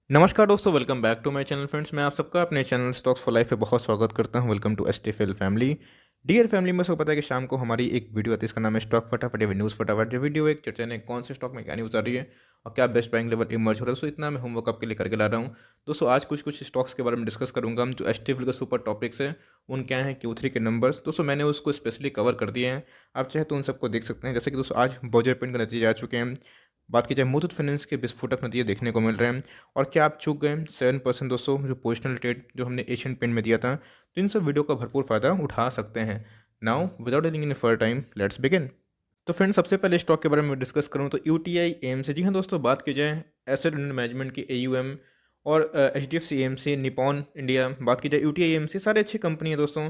नमस्कार दोस्तों, welcome back to my channel friends. मैं आप सबका अपने चैनल स्टॉक्स फॉर लाइफ पे बहुत स्वागत करता हूं। Welcome to STFL family. Dear family, में सबको पता है कि शाम को हमारी एक वीडियो आती है, इसका नाम है स्टॉक फटाफट या न्यूज़ फटाफट। जो वीडियो एक चर्चा ने कौन से स्टॉक में क्या न्यूज़ आ रही है और क्या बेस्ट बाइंग लेवल इमर्ज हो रहा है। दोस्तों इतना मैं होमवर्क आपके लिए करके ला रहा हूँ। दोस्तों आज कुछ कुछ स्टॉक्स के बारे में डिस्कस करूंगा। जो एसटीएफएल के सुपर टॉपिक्स है उन क्या है Q3 के नंबर्स। दोस्तों मैंने उसको स्पेशली कवर कर दिए हैं, आप चाहे तो उन सबको देख सकते हैं। जैसे कि दोस्तों आज बॉजर पेंट के नतीजे आ चुके हैं। बात की जाए मुथूट फाइनेंस के विस्फोटक नतीजे देखने को मिल रहे हैं। और क्या आप चूक गए 7% दोस्तों, जो पोजिशनल ट्रेड जो हमने एशियन पेंट में दिया था। तो इन सब वीडियो का भरपूर फायदा उठा सकते हैं। Now without any in further time let's begin. तो फ्रेंड्स सबसे पहले स्टॉक के बारे में डिस्कस करूं तो यूटीआई एएमसी। जी हाँ दोस्तों, बात की जाए एसेट अंडर मैनेजमेंट की एयूएम और एचडीएफसी एएमसी, निपॉन इंडिया, बात की जाए यूटीआई एएमसी, सारे अच्छी कंपनी है दोस्तों।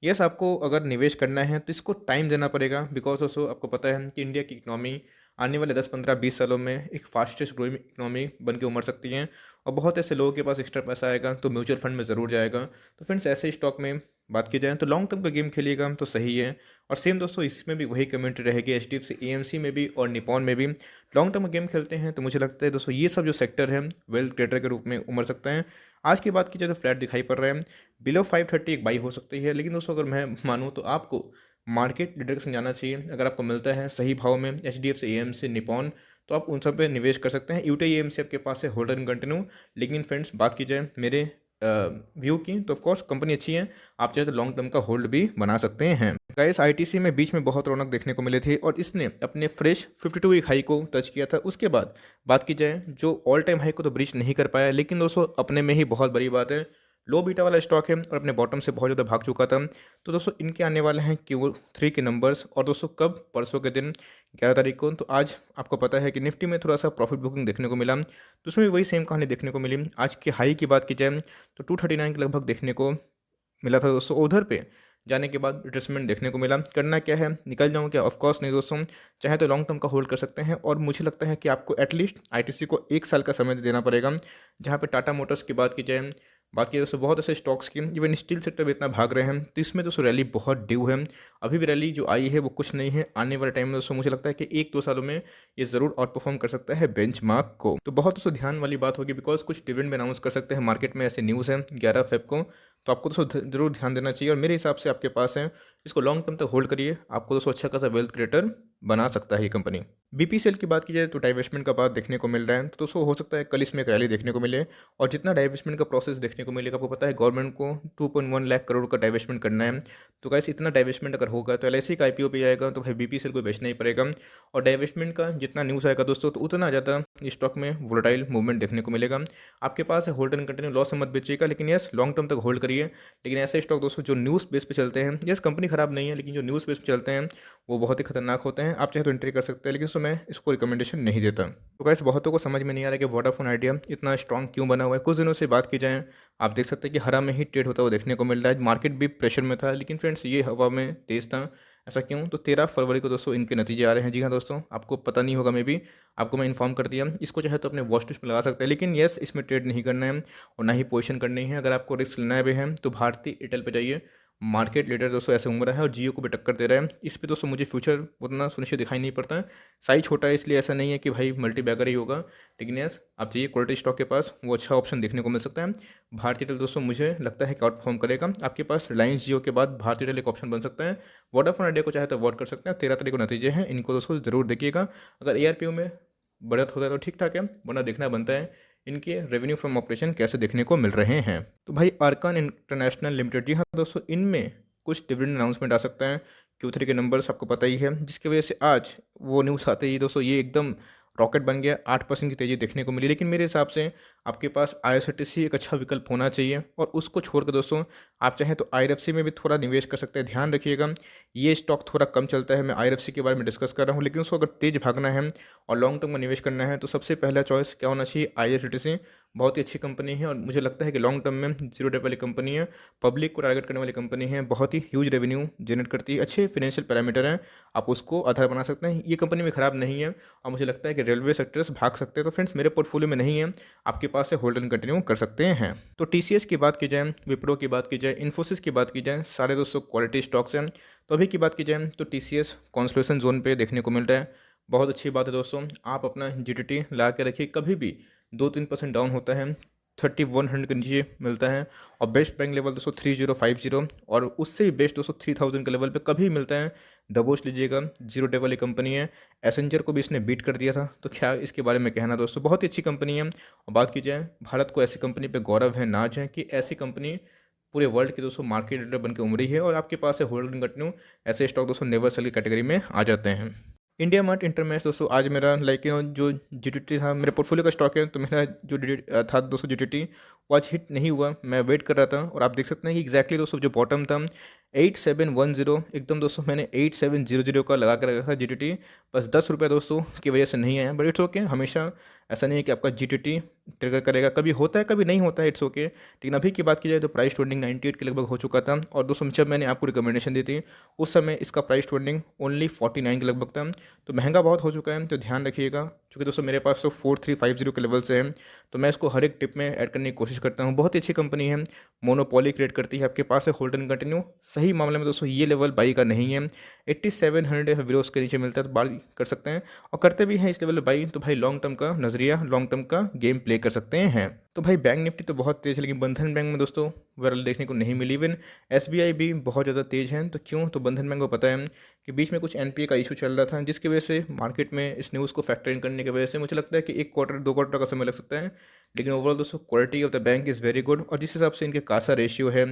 यस, आपको अगर निवेश करना है तो इसको टाइम देना पड़ेगा, बिकॉज दोस्तों आपको पता है कि इंडिया की इकोनॉमी आने वाले 10 15 20 सालों में एक फास्टेस्ट ग्रोइंग इकोनॉमी बन के उमड़ सकती है। और बहुत ऐसे लोगों के पास एक्स्ट्रा पैसा आएगा तो म्यूचुअल फंड में ज़रूर जाएगा। तो फ्रेंड्स ऐसे स्टॉक में बात की जाए तो लॉन्ग टर्म का गेम खेलिएगा तो सही है। और सेम दोस्तों इसमें भी वही कमेंट्री रहेगी, एचडीएफसी एएमसी में भी और निपॉन में भी लॉन्ग टर्म का गेम खेलते हैं। तो मुझे लगता है दोस्तों ये सब जो सेक्टर है वेल्थ क्रिएटर के रूप में उमड़ सकता है। आज की बात की जाए तो फ्लैट दिखाई पड़ रहा है, बिलो 530 एक बाई हो सकती है। लेकिन दोस्तों अगर मैं मानूँ तो आपको मार्केट लीडर को समझाना चाहिए। अगर आपको मिलता है सही भाव में एचडीएफसी एएमसी निपॉन, तो आप उन सब पे निवेश कर सकते हैं। यूटीआई एएमसी आपके पास है होल्डर इन कंटिन्यू। लेकिन फ्रेंड्स बात की जाए मेरे व्यू की तो ऑफकोर्स कंपनी अच्छी है, आप चाहे तो लॉन्ग टर्म का होल्ड भी बना सकते हैं। गाइस आईटीसी में बीच में बहुत रौनक देखने को मिली थी और इसने अपने फ्रेश 52 वीक हाई को टच किया था। उसके बाद बात की जाए जो ऑल टाइम हाई को तो ब्रीच नहीं कर पाया, लेकिन दोस्तों अपने में ही बहुत बड़ी बात है, लो बीटा वाला स्टॉक है और अपने बॉटम से बहुत ज़्यादा भाग चुका था। तो दोस्तों इनके आने वाले हैं Q3 के नंबर्स। और दोस्तों कब, परसों के दिन 11 तारीख को। तो आज आपको पता है कि निफ्टी में थोड़ा सा प्रॉफिट बुकिंग देखने को मिला, तो उसमें भी वही सेम कहानी देखने को मिली। आज की हाई की बात की जाए तो 239 के लगभग देखने को मिला था दोस्तों। उधर पे जाने के बाद रिट्रेसमेंट देखने को मिला। करना क्या है, निकल जाऊँ क्या? ऑफकोर्स नहीं दोस्तों, चाहे तो लॉन्ग टर्म का होल्ड कर सकते हैं। और मुझे लगता है कि आपको एटलीस्ट आईटीसी को 1 साल का समय देना पड़ेगा। जहाँ पे टाटा मोटर्स की बात की जाए, बाकी दोस्तों बहुत ऐसे स्टॉक्स की, इवन स्टील सेक्टर भी इतना भाग रहे हैं, तो इसमें दोस्तों रैली बहुत ड्यू है। अभी भी रैली जो आई है वो कुछ नहीं है। आने वाले टाइम में दोस्तों मुझे लगता है कि 1 2 सालों में ये ज़रूर आउट परफॉर्म कर सकता है बेंचमार्क को। तो बहुत दोस्तों ध्यान वाली बात होगी, बिकॉज कुछ डिविडेंड भी अनाउंस कर सकते हैं मार्केट में, ऐसे न्यूज़ है 11 फेब को। तो आपको दोस्तों जरूर ध्यान देना चाहिए। और मेरे हिसाब से आपके पास है, इसको लॉन्ग टर्म तक होल्ड करिए, आपको दोस्तों अच्छा खासा वेल्थ क्रिएटर बना सकता है ये कंपनी। बीपीसीएल की बात की जाए तो डाइवेस्टमेंट का बात देखने को मिल रहा है, तो दोस्तों हो सकता है कल इसमें एक रैली देखने को मिले। और जितना डाइवेस्टमेंट का प्रोसेस देखने को मिलेगा, आपको पता है गवर्नमेंट को 2.1 लाख करोड़ का डाइवेस्टमेंट करना है। तो कैसे इतना डाइवेस्टमेंट अगर होगा तो एलआईसी का आईपीओ पे जाएगा, तो भाई बीपीसीएल को बेचना ही पड़ेगा। और डाइवेस्टमेंट का जितना न्यूज़ आएगा दोस्तों, तो उतना ज़्यादा स्टॉक में वोलेटाइल मूवमेंट देखने को मिलेगा। आपके पास है होल्ड एंड कंटिन्यू, लॉस में मत बेचिएगा, लेकिन यस लॉन्ग टर्म तक होल्ड करिए। लेकिन ऐसे स्टॉक दोस्तों जो न्यूज़ बेस पे चलते हैं, यस कंपनी खराब नहीं है, लेकिन जो न्यूज़ बेस पे चलते हैं वो बहुत ही खतरनाक होते हैं। आप चाहे तो एंट्री कर सकते हैं, लेकिन उसमें मैं इसको रिकमेंडेशन नहीं देता। तो गाइस बहुतों को समझ में नहीं आ रहा है कि वोडाफोन आइडिया इतना स्ट्रॉन्ग क्यों बना हुआ है। कुछ दिनों से बात की जाए, आप देख सकते हैं कि हरा में ही ट्रेड होता हुआ देखने को मिल रहा है। मार्केट भी प्रेशर में था, लेकिन फ्रेंड्स ये हवा में तेज था। ऐसा क्यों? तो 13 फरवरी को दोस्तों इनके नतीजे आ रहे हैं। जी हाँ दोस्तों, आपको पता नहीं होगा, मे भी आपको मैं इन्फॉर्म कर दिया। इसको चाहे तो अपने वॉच लिस्ट में लगा सकते हैं, लेकिन यस इसमें ट्रेड नहीं करना है और ना ही पोजीशन करनी है। अगर आपको रिस्क लेना भी है तो भारतीय एयरटेल पे जाइए, मार्केट लीडर दोस्तों ऐसे उम्र है और जियो को भी टक्कर दे रहा है। इस पे दोस्तों मुझे फ्यूचर उतना सुनिश्चित दिखाई नहीं पड़ता है। साइज छोटा है इसलिए ऐसा नहीं है कि भाई मल्टी बैगर ही होगा, लेकिन यस आप चाहिए क्वालिटी स्टॉक के पास, वो अच्छा ऑप्शन देखने को मिल सकता है। भारतीय एयरटेल दोस्तों मुझे लगता है कि आउट परफॉर्म करेगा। आपके पास रिलायंस जियो के बाद भारतीय एयरटेल एक ऑप्शन बन सकता है। वोडाफोन आइडिया को चाहे तो अवॉइड कर सकते हैं। 13 तारीख को नतीजे हैं, इनको दोस्तों जरूर देखिएगा। अगर एआरपीओ में बढ़त होता है तो ठीक ठाक है, वरना देखना बनता है इनके रेवेन्यू फ्रॉम ऑपरेशन कैसे देखने को मिल रहे हैं। तो भाई आर्कान इंटरनेशनल लिमिटेड, जी हाँ दोस्तों, इनमें कुछ डिविडेंड अनाउंसमेंट आ सकता है। Q3 के नंबर्स आपको पता ही है, जिसकी वजह से आज वो न्यूज़ आते ही दोस्तों ये एकदम रॉकेट बन गया। 8% की तेज़ी देखने को मिली। लेकिन मेरे हिसाब से आपके पास आईआरसीटीसी एक अच्छा विकल्प होना चाहिए। और उसको छोड़कर दोस्तों आप चाहें तो आईआरएफसी में भी थोड़ा निवेश कर सकते हैं। ध्यान रखिएगा ये स्टॉक थोड़ा कम चलता है, मैं आईआरएफसी के बारे में डिस्कस कर रहा हूँ, लेकिन उसको अगर तेज भागना है और लॉन्ग टर्म में निवेश करना है तो सबसे पहला चॉइस क्या होना चाहिए? आईआरसीटीसी बहुत ही अच्छी कंपनी है और मुझे लगता है कि लॉन्ग टर्म में जीरो डेट वाली कंपनी है, पब्लिक को टारगेट करने वाली कंपनी है, बहुत ही ह्यूज रेवेन्यू जनरेट करती है, अच्छे फिनेंशियल पैरामीटर हैं, आप उसको आधार बना सकते हैं। ये कंपनी में ख़राब नहीं है और मुझे लगता है कि रेलवे सेक्टर्स भाग सकते हैं। तो फ्रेंड्स मेरे पोर्टफोलियो में नहीं है, आपके पास से होल्ड एंड कंटिन्यू कर सकते हैं। तो टीसीएस की बात की जाए, विप्रो की बात की जाए, इन्फोसिस की बात की जाए, सारे दोस्तों क्वालिटी स्टॉक्स हैं। तो अभी की बात की जाए तो टीसीएस कॉन्सोलेशन जोन पे देखने को मिल रहा है, बहुत अच्छी बात है दोस्तों। आप अपना जीटीटी ला के रखिए, कभी भी 2-3% डाउन होता है, 3100 के नीचे मिलता है। और बेस्ट बैंक लेवल दोस्तों 3050, और उससे भी बेस्ट दोस्तों 3000 के लेवल पे कभी मिलता है। दबोच लीजिएगा, जीरो डे वाली कंपनी है। एसेंजर को भी इसने बीट कर दिया था, तो क्या इसके बारे में कहना दोस्तों, बहुत ही अच्छी कंपनी है। और बात की जाए, भारत को ऐसी कंपनी पे गौरव है, नाज है कि ऐसी कंपनी पूरे वर्ल्ड की दोस्तों मार्केट लीडर बन के उमरी है, और आपके पास है होल्डिंग कंटिन्यू, ऐसे स्टॉक दोस्तों नेवर सेल की कैटेगरी में आ जाते हैं। इंडिया मार्ट इंटरमेट्स दोस्तों आज मेरा जो जीटीटी था मेरे पोर्टफोलियो का स्टॉक है, तो मेरा जो था दोस्तों जीटीटी, वो आज हिट नहीं हुआ। मैं वेट कर रहा था, और आप देख सकते हैं कि एग्जैक्टली दोस्तों जो बॉटम था 8710, एकदम दोस्तों मैंने 8700 का लगा कर रखा था जीटीटी। बस 10 रुपये दोस्तों की वजह से नहीं आया, बट इट्स ओके। हमेशा ऐसा नहीं है कि आपका जीटीटी ट्रिगर करेगा, कभी होता है कभी नहीं होता है, इट्स ओके। लेकिन अभी की बात की जाए तो प्राइस ट्रेंडिंग 98 के लगभग हो चुका था, और दोस्तों जब मैंने आपको रिकमेंडेशन दी थी उस समय इसका प्राइस ट्रेंडिंग ओनली 49 के लगभग था, तो महंगा बहुत हो चुका है, तो ध्यान रखिएगा। क्योंकि दोस्तों मेरे पास तो 4350 के लेवल से है, तो मैं इसको हर एक टिप में ऐड करने की कोशिश करता हूँ। बहुत ही अच्छी कंपनी है, मोनोपोली क्रिएट करती है, आपके पास है होल्ड एंड कंटिन्यू। सही मामले में दोस्तों ये लेवल बाई का नहीं है, 8700 विरोस के नीचे मिलता है तो बाई कर सकते हैं, और करते भी हैं इस लेवल बाई, तो भाई लॉन्ग टर्म का नजरिया, लॉन्ग टर्म का गेम प्ले कर सकते हैं। तो भाई बैंक निफ्टी तो बहुत तेज है, लेकिन बंधन बैंक में दोस्तों वायरल देखने को नहीं मिली। इवन एसबीआई भी बहुत ज़्यादा तेज है, तो क्यों, तो बंधन बैंक को पता है कि बीच में कुछ एनपीए का इशू चल रहा था, जिसकी वजह से मार्केट में इस न्यूज़ को फैक्टर इन करने की वजह से मुझे लगता है कि 1 क्वार्टर 2 क्वार्टर का समय लग सकता है। लेकिन ओवरऑल दोस्तों quality of the bank is very good, और जिस हिसाब से इनके कासा रेशियो है,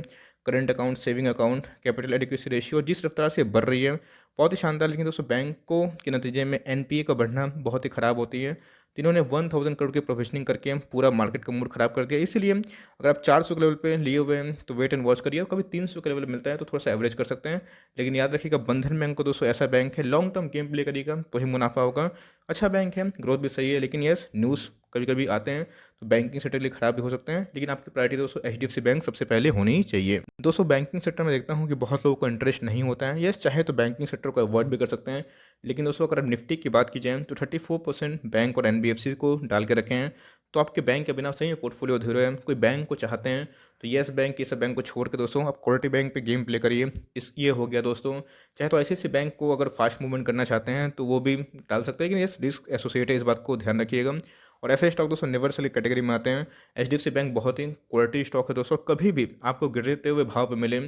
current account, saving account, capital adequacy ratio जिस रफ्तार से बढ़ रही है, बहुत ही शानदार। लेकिन दोस्तों बैंक को के नतीजे में एनपीए का बढ़ना बहुत ही ख़राब होती है। तो इन्होंने 1000 करोड़ की प्रोविजनिंग करके पूरा मार्केट का मूड खराब कर दिया। इसलिए अगर आप 400 के लेवल पे लिए हुए हैं तो वेट एंड वॉच करिए, और कभी 300 के लेवल मिलता है तो थोड़ा सा एवरेज कर सकते हैं। लेकिन याद रखिएगा, बंधन बैंक को दोस्तों ऐसा बैंक है, लॉन्ग टर्म गेम प्ले करिएगा तो ही मुनाफा होगा। अच्छा बैंक है, ग्रोथ भी सही है, लेकिन यस न्यूज़ कभी कभी आते हैं तो बैंकिंग सेक्टर के लिए खराब भी हो सकते हैं। लेकिन आपकी प्रायोरिटी दोस्तों एचडीएफसी बैंक सबसे पहले होनी ही चाहिए। दोस्तों बैंकिंग सेक्टर में देखता हूँ कि बहुत लोगों को इंटरेस्ट नहीं होता है। यस चाहे तो बैंकिंग सेक्टर को अवॉइड भी कर सकते हैं, लेकिन दोस्तों अगर निफ्टी की बात की जाए तो 34% बैंक और एनबीएफसी को डाल के रखे हैं, तो आपके बैंक के बिना सही में पोर्टफोलियो अधूरा है। कोई बैंक को चाहते हैं तो येस बैंक, ये सब बैंक को छोड़ के दोस्तों आप क्वालिटी बैंक पे गेम प्ले करिए। इस ये हो गया दोस्तों। चाहे तो ऐसे बैंक को अगर फास्ट मूवमेंट करना चाहते हैं तो वो भी डाल सकते हैं, लेकिन यस रिस्क एसोसिएट है, इस बात को ध्यान रखिएगा। और ऐसे स्टॉक दोस्तों नेवर सेल कैटेगरी में आते हैं। एचडीएफसी बैंक बहुत ही क्वालिटी स्टॉक है दोस्तों, कभी भी आपको गिरते हुए भाव पे मिले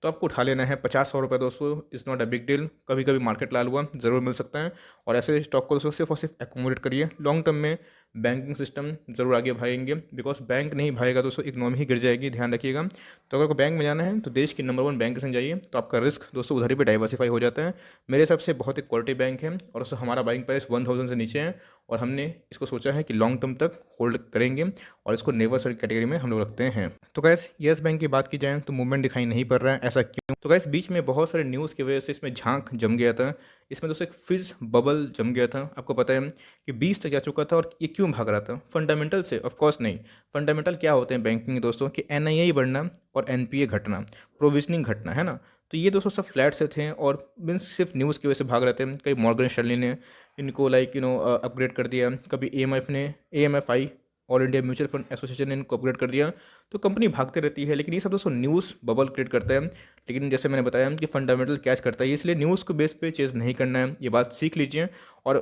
तो आपको उठा लेना है। 50-100 रुपये दोस्तों is not a big deal, कभी कभी मार्केट लाल हुआ ज़रूर मिल सकता है। और ऐसे स्टॉक को दोस्तों सिर्फ और सिर्फ एकोमोडेट करिए। लॉन्ग टर्म में बैंकिंग सिस्टम ज़रूर आगे भागेंगे, बिकॉज बैंक नहीं भागेगा दोस्तों इकोनॉमी ही गिर जाएगी, ध्यान रखिएगा। तो अगर बैंक में जाना है तो देश की नंबर 1 बैंक के संग जाइए, तो आपका रिस्क दोस्तों उधर ही पे डाइवर्सिफाई हो जाता है। मेरे हिसाब से बहुत ही क्वालिटी बैंक है, और दोस्तों हमारा बाइंग प्राइस 1000 से नीचे है, और हमने इसको सोचा है कि लॉन्ग टर्म तक होल्ड करेंगे, और इसको नेवर सेल कैटेगरी में हम लोग रखते हैं। तो गैस येस बैंक की बात की जाए तो मूवमेंट दिखाई नहीं पड़ रहा है, ऐसा क्यों? तो गैस बीच में बहुत सारे न्यूज़ की वजह से इसमें झांक जम गया था, इसमें दोस्तों एक फिज बबल जम गया था। आपको पता है कि 20 तक जा चुका था, और ये क्यों भाग रहा था? फंडामेंटल से ऑफ कोर्स नहीं। फंडामेंटल क्या होते हैं बैंकिंग में दोस्तों, कि एनआईआई बढ़ना और एनपीए घटना, प्रोविजनिंग घटना, है ना। तो ये दोस्तों सब फ्लैट से थे, और मीन्स सिर्फ न्यूज़ की वजह से भाग रहे थे। कई मॉर्गन स्टैनली ने इनको अपग्रेड कर दिया, कभी AMFI all India mutual fund association ने इनको अपग्रेड कर दिया। तो कंपनी भागते रहती है, लेकिन ये सब दोस्तों न्यूज़ बबल क्रिएट करता है। लेकिन जैसे मैंने बताया कि फंडामेंटल कैच करता है, इसलिए न्यूज़ को बेस पे चेज नहीं करना है, ये बात सीख लीजिए। और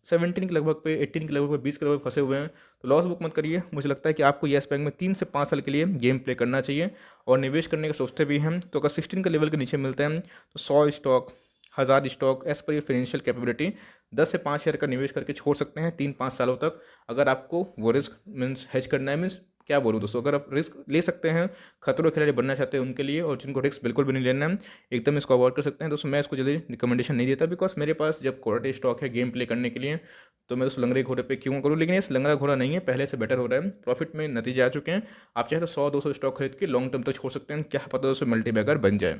17 के लगभग पे, 18 के लगभग पे, 20 के लगभग फंसे हुए हैं तो लॉस बुक मत करिए। मुझे लगता है कि आपको येस बैंक में 3 से 5 साल के लिए गेम प्ले करना चाहिए, और निवेश करने का सोचते भी हैं तो अगर 16 के लेवल के नीचे मिलते हैं तो 100 stock, 1000 stock as per your financial capability 10 से 5 शेयर का निवेश करके छोड़ सकते हैं 3-5 सालों तक। अगर आपको वो रिस्क मीन्स हेज करना है, मीन्स क्या बोलूँ दोस्तों, अगर आप रिस्क ले सकते हैं, खतरों के खिलाड़ी बनना चाहते हैं उनके लिए, और जिनको रिस्क बिल्कुल भी नहीं लेना है एकदम इसको अवॉइड कर सकते हैं। दोस्तों मैं इसको जल्दी रिकमेंडेशन नहीं देता, बिकॉज मेरे पास जब क्वालिटी स्टॉक है गेम प्ले करने के लिए, तो मैं दोस्तों लंगड़े घोड़े पे क्यों करूँ। लेकिन ये लंगड़ा घोड़ा नहीं है, पहले से बेटर हो रहा है, प्रॉफिट में नतीजे आ चुके हैं। आप चाहे तो 100-200 स्टॉक खरीद के लॉन्ग टर्म तक छोड़ सकते हैं, क्या पता दोस्तों मल्टी बैगर बन जाए।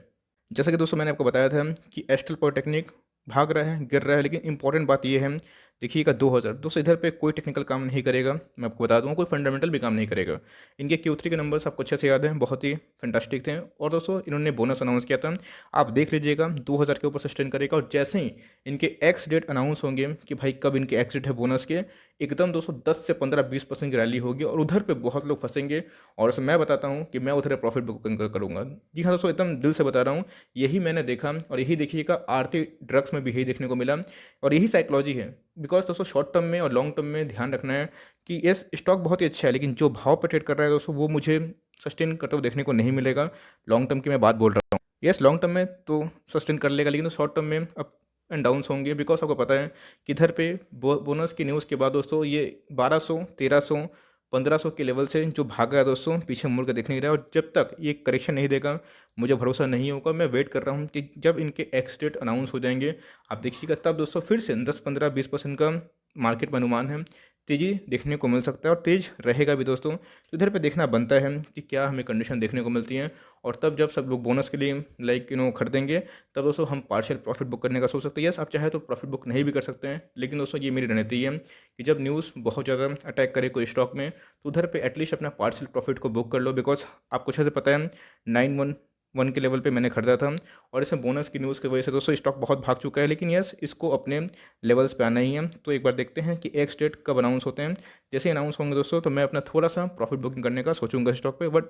जैसा कि दोस्तों मैंने आपको बताया था कि एस्ट्रल पॉलिटेक्निक भाग रहा है, गिर रहा है, लेकिन इंपॉर्टेंट बात यह है, देखिएगा 2000 दोस्तों इधर पे कोई टेक्निकल काम नहीं करेगा, मैं आपको बता दूंगा, कोई फंडामेंटल भी काम नहीं करेगा। इनके Q3 के नंबर्स आपको अच्छे से याद हैं, बहुत ही फैंटास्टिक थे। और दोस्तों इन्होंने बोनस अनाउंस किया था, आप देख लीजिएगा 2000 के ऊपर सस्टेन करेगा। और जैसे ही इनके एक्स डेट अनाउंस होंगे कि भाई कब इनके एक्स डेट है बोनस के, एकदम दोस्तों 10 से 15-20% की रैली होगी, और उधर पे बहुत लोग फंसेंगे। और मैं बताता हूँ कि मैं उधर प्रॉफिट बुकिंग करूँगा। जी हाँ दोस्तों, एकदम दिल से बता रहा हूँ, यही मैंने देखा, और यही देखिएगा आरती ड्रग्स में भी यही देखने को मिला, और यही साइकोलॉजी है बिकॉज दोस्तों शॉर्ट टर्म में और लॉन्ग टर्म में ध्यान रखना है कि यस स्टॉक बहुत ही अच्छा है, लेकिन जो भाव पर ट्रेड कर रहा है दोस्तों वो मुझे सस्टेन करते हुए देखने को नहीं मिलेगा। लॉन्ग टर्म की मैं बात बोल रहा हूँ। यस लॉन्ग टर्म में तो सस्टेन कर लेगा, लेकिन शॉर्ट टर्म में अप एंड डाउन्स होंगे। बिकॉज आपको पता है कि इधर पे बोनस की न्यूज़ के बाद दोस्तों ये 1200, 1300, 1500 के लेवल से जो भागा है दोस्तों पीछे मुड़ के देखने नहीं रहा है। और जब तक ये करेक्शन नहीं देगा मुझे भरोसा नहीं होगा। मैं वेट कर रहा हूँ कि जब इनके एक्स डेट अनाउंस हो जाएंगे आप देखिएगा, तब दोस्तों फिर से 10-15-20% का मार्केट में अनुमान है तेज़ी देखने को मिल सकता है, और तेज़ रहेगा भी दोस्तों। तो इधर पे देखना बनता है कि क्या हमें कंडीशन देखने को मिलती है। और तब जब सब लोग बोनस के लिए खरीदेंगे, तब दोस्तों हम पार्शियल प्रॉफिट बुक करने का सोच सकते हैं। यस आप चाहे तो प्रॉफिट बुक नहीं भी कर सकते हैं, लेकिन दोस्तों ये मेरी रणनीति है कि जब न्यूज़ बहुत ज़्यादा अटैक करे कोई स्टॉक में, तो उधर पे एटलीस्ट अपना पार्शियल प्रॉफिट को बुक कर लो। बिकॉज आपको अच्छे से पता है 911 के लेवल पे मैंने खरीदा था, और इसमें बोनस की न्यूज़ की वजह से दोस्तों स्टॉक बहुत भाग चुका है। लेकिन यस इसको अपने लेवल्स पे आना ही है। तो एक बार देखते हैं कि एक्स डेट कब अनाउंस होते हैं। जैसे ही अनाउंस होंगे दोस्तों तो मैं अपना थोड़ा सा प्रॉफिट बुकिंग करने का सोचूंगा स्टॉक पे, बट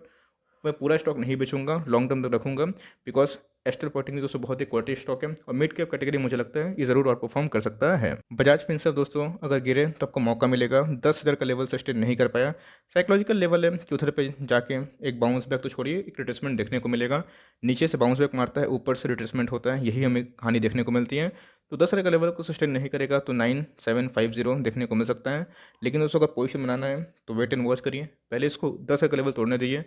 मैं पूरा स्टॉक नहीं बेचूंगा, लॉन्ग टर्म तक रखूंगा। बिकॉज एस्टर पॉटिंग दोस्तों बहुत ही क्वालिटी स्टॉक है, और मिड कैप कैटेगरी मुझे लगता है ये जरूर और परफॉर्म कर सकता है। बजाज फिनसर्व दोस्तों अगर गिरे तो आपको मौका मिलेगा। 10,000 का लेवल सस्टेन नहीं कर पाया, साइकोलॉजिकल लेवल है कि उधर पे जाके एक बाउंस बैक तो छोड़िए, एक रिट्रेसमेंट देखने को मिलेगा। नीचे से बाउंस बैक मारता है, ऊपर से रिट्रेसमेंट होता है, यही हमें कहानी देखने को मिलती है। तो 10,000 का लेवल को सस्टेन नहीं करेगा तो 9750 देखने को मिल सकता है। लेकिन दोस्तों अगर पोजिशन बनाना है तो वेट एंड वॉच करिए, पहले इसको 10,000 का लेवल तोड़ने दीजिए।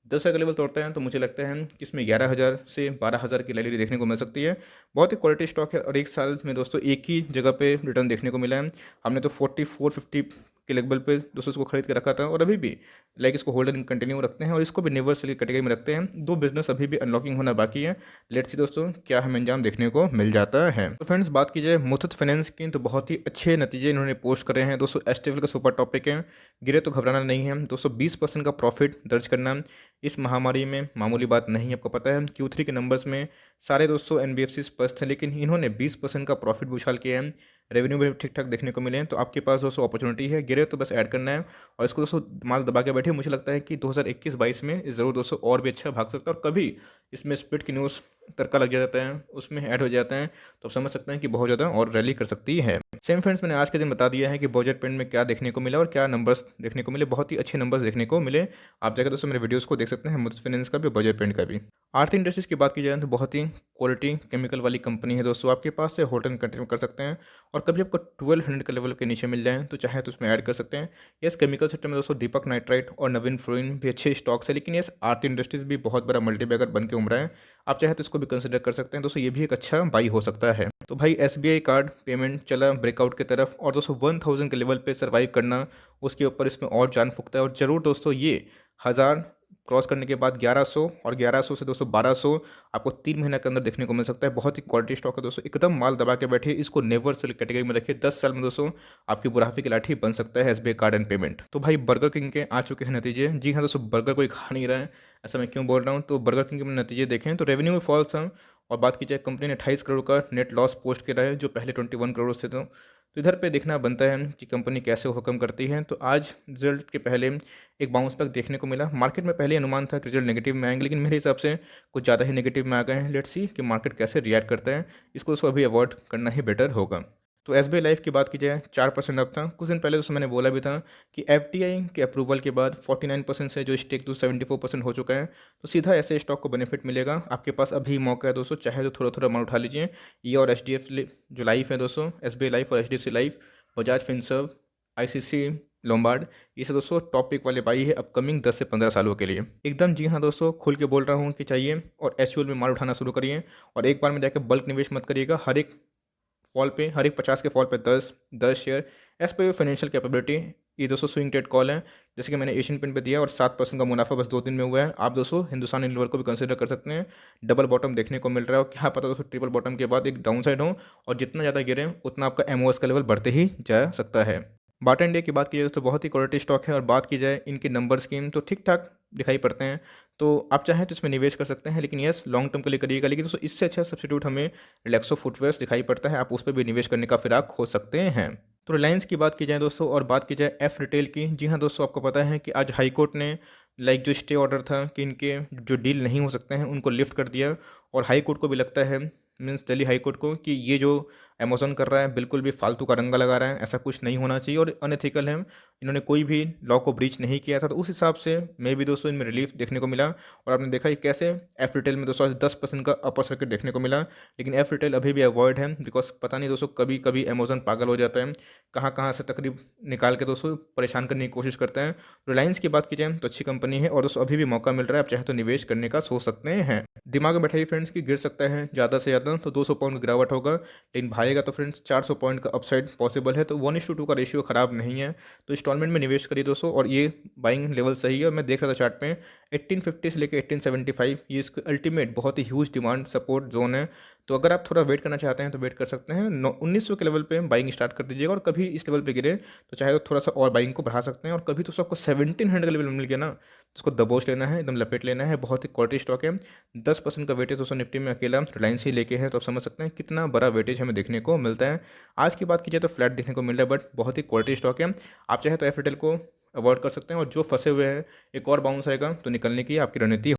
10,000 का लेवल तोड़ते हैं तो मुझे लगता है कि इसमें 11,000 से 12,000 की रैली देखने को मिल सकती है। बहुत ही क्वालिटी स्टॉक है, और एक साल में दोस्तों एक ही जगह पे रिटर्न देखने को मिला है। हमने तो 44-50 के लेवल पे दोस्तों इसको खरीद के रखा था, और अभी भी इसको होल्ड एंड कंटिन्यू रखते हैं, और इसको भी नेवर सेल कैटेगरी में रखते हैं। दो बिजनेस अभी भी अनलॉकिंग होना बाकी है। लेट्स सी दोस्तों क्या हमें अंजाम देखने को मिल जाता है। तो फ्रेंड्स बात की जाए मुथूट फाइनेंस की, तो बहुत ही अच्छे नतीजे इन्होंने पोस्ट करे हैं दोस्तों। एस्टेबल का सुपर टॉपिक है, गिरे तो घबराना नहीं है दोस्तों। 20% का प्रॉफिट दर्ज करना इस महामारी में मामूली बात नहीं है। आपको पता है Q3 के नंबर्स में सारे दोस्तों NBFC स्पष्ट थे, लेकिन इन्होंने 20% का प्रॉफिट उछाल किया है। रेवेन्यू भी ठीक ठाक देखने को मिले हैं। तो आपके पास दोस्तों अपॉर्चुनिटी है, गिरे तो बस ऐड करना है, और इसको दोस्तों माल दबा के बैठे। मुझे लगता है कि 2021-22 में ज़रूर दोस्तों और भी अच्छा भाग सकता है, और कभी इसमें स्प्लिट की न्यूज़ तड़का लग जाता है, उसमें ऐड हो जाता है, तो आप समझ सकते हैं कि बहुत ज़्यादा और रैली कर सकती है। सेम फ्रेंड्स मैंने आज के दिन बता दिया है कि बजट पेंट में क्या देखने को मिला और क्या नंबर्स देखने को मिले। बहुत ही अच्छे नंबर्स देखने को मिले। आप जाकर दोस्तों मेरे वीडियोस को देख सकते हैं, मुथूट फाइनेंस का भी, बजट पेंट का भी। आरती इंडस्ट्रीज की बात की जाए तो बहुत ही क्वालिटी केमिकल वाली कंपनी है दोस्तों। आपके पास से होल्ड एंड कंटिन्यू कर सकते हैं, और कभी आपको 1200 के लेवल के नीचे मिल जाए तो चाहे तो उसमें ऐड कर सकते हैं। यस केमिकल सेक्टर में दोस्तों दीपक नाइट्राइट और नवीन फ्लोरिन भी अच्छे स्टॉक्स है, लेकिन यस आरती इंडस्ट्रीज भी बहुत बड़ा मल्टीबैगर बन के उभरा है। आप चाहे तो इसको भी कंसिडर कर सकते हैं दोस्तों, ये भी एक अच्छा बाई हो सकता है। तो भाई SBI कार्ड पेमेंट चला ब्रेकआउट की तरफ, और दोस्तों 1000 के लेवल पे सर्वाइव करना, उसके ऊपर इसमें और जान फूकता है। और ज़रूर दोस्तों ये 1000 क्रॉस करने के बाद 1100, और 1100 से दोस्तों 1200 आपको 3 महीने के अंदर देखने को मिल सकता है। बहुत ही क्वालिटी स्टॉक है दोस्तों, एकदम माल दबा के बैठे, इसको नेवर सेल कैटेगरी में रखिए। 10 साल में दोस्तों आपकी बुढ़ापे की लाठी बन सकता है SBI कार्ड एंड पेमेंट। तो भाई बर्गर किंग के आ चुके हैं नतीजे। जी हाँ दोस्तों, बर्गर कोई खा नहीं रहा है, ऐसा मैं क्यों बोल रहा हूँ। तो बर्गर किंग के नतीजे देखें तो रेवेन्यू में फॉल्स था, और बात की जाए कंपनी ने 28 करोड़ का नेट लॉस पोस्ट किया है, जो पहले 21 करोड़ से था। तो इधर पे देखना बनता है कि कंपनी कैसे ओवरकम करती है। तो आज रिजल्ट के पहले एक बाउंस बैक देखने को मिला। मार्केट में पहले अनुमान था कि रिजल्ट नेगेटिव में आएंगे, लेकिन मेरे हिसाब से कुछ ज़्यादा ही नेगेटिव में आ गए हैं। लेट्स सी कि मार्केट कैसे रिएक्ट करता है, इसको दोस्तों अभी अवॉइड करना ही बेटर होगा। तो SBI लाइफ की बात की जाए 4% अप था। कुछ दिन पहले दोस्तों मैंने बोला भी था कि FDI के अप्रूवल के बाद 49% से जो स्टेक तो 74% हो चुका है, तो सीधा ऐसे स्टॉक को बेनिफिट मिलेगा। आपके पास अभी मौका है दोस्तों, चाहे तो थोड़ा थोड़ा माल उठा लीजिए। ये और HDFC जो लाइफ है दोस्तों, SBI लाइफ और HDFC life, Bajaj Finserv, ICC Lombard, ये सब दोस्तों टॉप पिक वाले बाई है अपकमिंग 10 से 15 सालों के लिए। एकदम जी हाँ दोस्तों, खुल के बोल रहा हूँ कि चाहिए, और एचयूएल में माल उठाना शुरू करिए, और एक बार में जाकर बल्क निवेश मत करिएगा। हर एक फॉल पे, हर एक 50 के फॉल पे 10 share as per financial capability. ये दोस्तों स्विंग ट्रेड कॉल है, जैसे कि मैंने एशियन पेंट पे दिया, और 7% का मुनाफा बस 2 दिन में हुआ है। आप दोस्तों हिंदुस्तान यूनिलीवर को भी कंसिडर कर सकते हैं। डबल बॉटम देखने को मिल रहा है, और क्या पता दोस्तों ट्रिपल बॉटम के बाद एक डाउन साइड हो, और जितना ज़्यादा गिरे उतना आपका MOS का लेवल बढ़ते ही जा सकता है। बाटा इंडिया की बात की जाए तो बहुत ही क्वालिटी स्टॉक है, और बात की जाए इनके नंबर स्कीम तो ठीक ठाक दिखाई पड़ते हैं। तो आप चाहें तो इसमें निवेश कर सकते हैं, लेकिन यस लॉन्ग टर्म के लिए करिएगा। लेकिन दोस्तों इससे अच्छा सब्स्टिट्यूट हमें रिलैक्सो फुटवेयर्स दिखाई पड़ता है, आप उस पर भी निवेश करने का फिराक हो सकते हैं। तो रिलायंस की बात की जाए दोस्तों, और बात की जाए एफ रिटेल की, जी हाँ दोस्तों, आपको पता है कि आज हाई कोर्ट ने जो स्टे ऑर्डर था कि इनके जो डील नहीं हो सकते हैं उनको लिफ्ट कर दिया, और हाई कोर्ट को भी लगता है, मीन्स दिल्ली हाई कोर्ट को, कि ये जो अमेज़न कर रहा है, बिल्कुल भी फालतू का रंगा लगा रहा है, ऐसा कुछ नहीं होना चाहिए और अनएथिकल है। इन्होंने कोई भी लॉ को ब्रीच नहीं किया था, तो उस हिसाब से मे भी दोस्तों इनमें रिलीफ देखने को मिला। और आपने देखा कि कैसे एफ रिटेल में दोस्तों 10% का अपर सर्किट देखने को मिला, लेकिन एफ रिटेल अभी भी अवॉइड है, बिकॉज पता नहीं दोस्तों कभी कभी अमेज़न पागल हो जाता है, कहाँ कहाँ से तकरीब निकाल के दोस्तों परेशान करने की कोशिश करते हैं। रिलायंस की बात की जाए तो अच्छी कंपनी है और दोस्तों अभी भी मौका मिल रहा है, आप चाहे तो निवेश करने का सोच सकते हैं। दिमाग में बैठाइए फ्रेंड्स कि गिर सकता है ज़्यादा से ज़्यादा तो 200 पॉइंट की गिरावट होगा, लेकिन भागेगा तो फ्रेंड्स 400 पॉइंट का अपसाइड पॉसिबल है। तो 1:2 का रेशियो खराब नहीं है, तो इंस्टॉलमेंट में निवेश करिए दोस्तों। और ये बाइंग लेवल सही है, और मैं देख रहा था चार्ट पे 1850 से लेकर 1875 ये इसका अल्टीमेट बहुत ही ह्यूज डिमांड सपोर्ट जोन है। तो अगर आप थोड़ा वेट करना चाहते हैं तो वेट कर सकते हैं। 1900 के लेवल पे बाइंग स्टार्ट कर दीजिएगा, और कभी इस लेवल पे गिरे तो चाहे तो थोड़ा सा और बाइंग को बढ़ा सकते हैं। और कभी तो आपको 1700 का लेवल मिल गया ना, तो उसको दबोच लेना है, एकदम लपेट लेना है। बहुत ही क्वालिटी स्टॉक है, 10% का वेटेज दोस्तों निफ्टी में अकेला रिलायंस ही लेके है, तो आप समझ सकते हैं कितना बड़ा वेटेज हमें देखने को मिलता है। आज की बात की जाए तो फ्लैट देखने को मिल रहा है, बट बहुत ही क्वालिटी स्टॉक है। आप चाहे तो एफ को अवॉइड कर सकते हैं, और जो फंसे हुए हैं एक और बाउंस आएगा तो निकलने की आपकी रणनीति।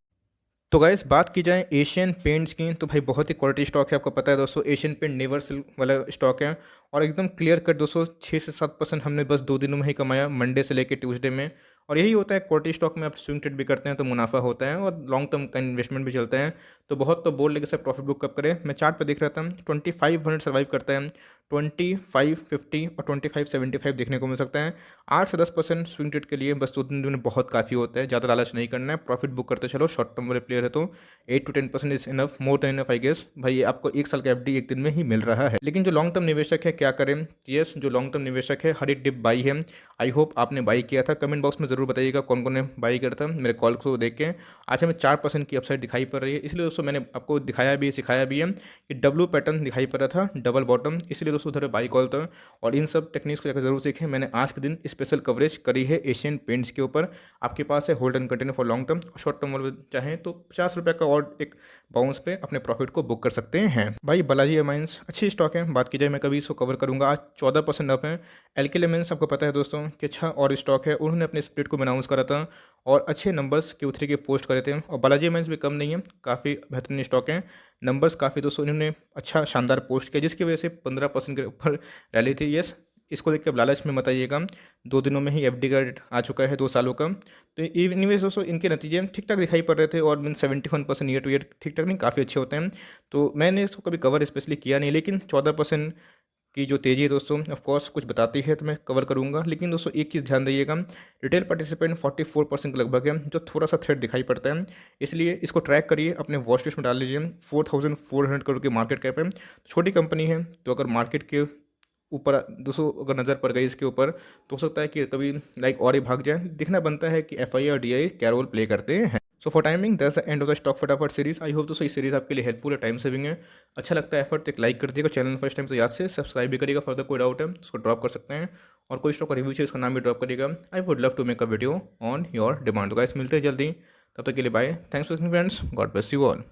तो गाइस बात की जाए एशियन पेंट्स की, तो भाई बहुत ही क्वालिटी स्टॉक है। आपको पता है दोस्तों एशियन पेंट नेवर सेल वाला स्टॉक है, और एकदम क्लियर कट दोस्तों 6 से 7% हमने बस 2 दिनों में ही कमाया, मंडे से लेकर ट्यूसडे में। और यही होता है क्वालिटी स्टॉक में, आप स्विंग ट्रेड भी करते हैं तो मुनाफा होता है, और लॉन्ग टर्म का इन्वेस्टमेंट भी चलता है। तो बहुत तो बोल लेके सर प्रॉफिट बुक कब करें, मैं चार्ट पर देख रहा था 2500 सर्वाइव करता है, 2550 और 2575 देखने को मिल सकता है। 8 से 10% स्विंग ट्रेड के लिए बस 2 दिन में बहुत काफ़ी होता है, ज़्यादा लालच नहीं करना है, प्रॉफिट बुक करते चलो। शॉर्ट टर्म वाले प्लेयर है तो 8 to 10% is enough, more than enough I guess. भाई आपको 1 साल का एफडी 1 दिन में ही मिल रहा है। लेकिन जो लॉन्ग टर्म निवेशक है क्या करें, यस जो लॉन्ग टर्म निवेशक है हर एक डिप बाई है। आई होप आपने बाई किया था, कमेंट बॉक्स में जरूर बताइएगा कौन कौन ने बाई किया था मेरे कॉल को देख के। आज हमें 4% की अपसाइड दिखाई पड़ रही है, इसलिए दोस्तों मैंने आपको दिखाया भी सिखाया भी है कि डब्ल्यू पैटर्न दिखाई पड़ रहा था, डबल बॉटम, इसलिए दोस्तों उधर बाई कॉल था। और इन सब टेक्निक्स को जाकर जरूर सीखें। मैंने आज के दिन स्पेशल कवरेज करी है एशियन पेंट्स के ऊपर। आपके पास है hold and continue for long term, short term वाले चाहें तो 50 रुपये का और एक बाउंस पे अपने प्रॉफिट को बुक कर सकते हैं। भाई बालाजी एमाइंस अच्छी स्टॉक है, बात की जाए मैं कभी इसको कवर करूंगा। आज 14% अप है। एल्केल एमाइंस आपको पता है दोस्तों कि अच्छा और स्टॉक है, उन्होंने अपने स्प्लिट को अनाउंस करा था और अच्छे नंबर्स Q3 के पोस्ट करे थे। और बालाजी एमाइंस भी कम नहीं है, काफ़ी बेहतरीन स्टॉक है। नंबर्स काफ़ी दोस्तों इन्होंने अच्छा शानदार पोस्ट किया, जिसकी वजह से 15% के ऊपर रैली थी। यस इसको देख के अब लालच में मत आइएगा, 2 दिनों में ही एफडी का रेट आ चुका है 2 सालों का। तो एनीवेज दोस्तों इनके नतीजे ठीक ठाक दिखाई पड़ रहे थे, और मीन 71% ईयर टू ईयर ठीक ठाक नहीं काफ़ी अच्छे होते हैं। तो मैंने इसको कभी कवर स्पेशली किया नहीं, लेकिन 14% की जो तेज़ी है दोस्तों ऑफ कोर्स कुछ बताती है, तो मैं कवर करूंगा। लेकिन दोस्तों एक चीज़ ध्यान दीजिएगा, रिटेल पार्टिसिपेंट 44% के लगभग है, जो थोड़ा सा थ्रेड दिखाई पड़ता है। इसलिए इसको ट्रैक करिए, अपने वॉच लिस्ट में डाल लीजिए। 4400 करोड़ की मार्केट कैप है, छोटी कंपनी है। तो अगर मार्केट के ऊपर दोस्तों अगर नज़र पड़ गई इसके ऊपर, तो हो सकता है कि कभी लाइक और ही भाग जाए। दिखना बनता है कि एफ और डी क्या रोल प्ले करते हैं। So for timing that's the end of the stock फटाफट सीरीज। आई होप दोस्तों इस सीरीज आपके लिए हेल्पफुल है, टाइम सेविंग है। अच्छा लगता है एफर्ट, एक लाइक कर दिएगा, चैनल फर्स्ट टाइम तो याद से सब्सक्राइब भी करिएगा। फर्दर कोई डाउट है उसको ड्रॉप कर सकते हैं, और कोई स्टॉक का रिव्यू चाहिए उसका नाम भी ड्रॉप करिएगा। I would love to make a video on your demand. तो गाइस मिलते हैं जल्दी, तब तक के लिए bye, thanks for friends, God bless you all.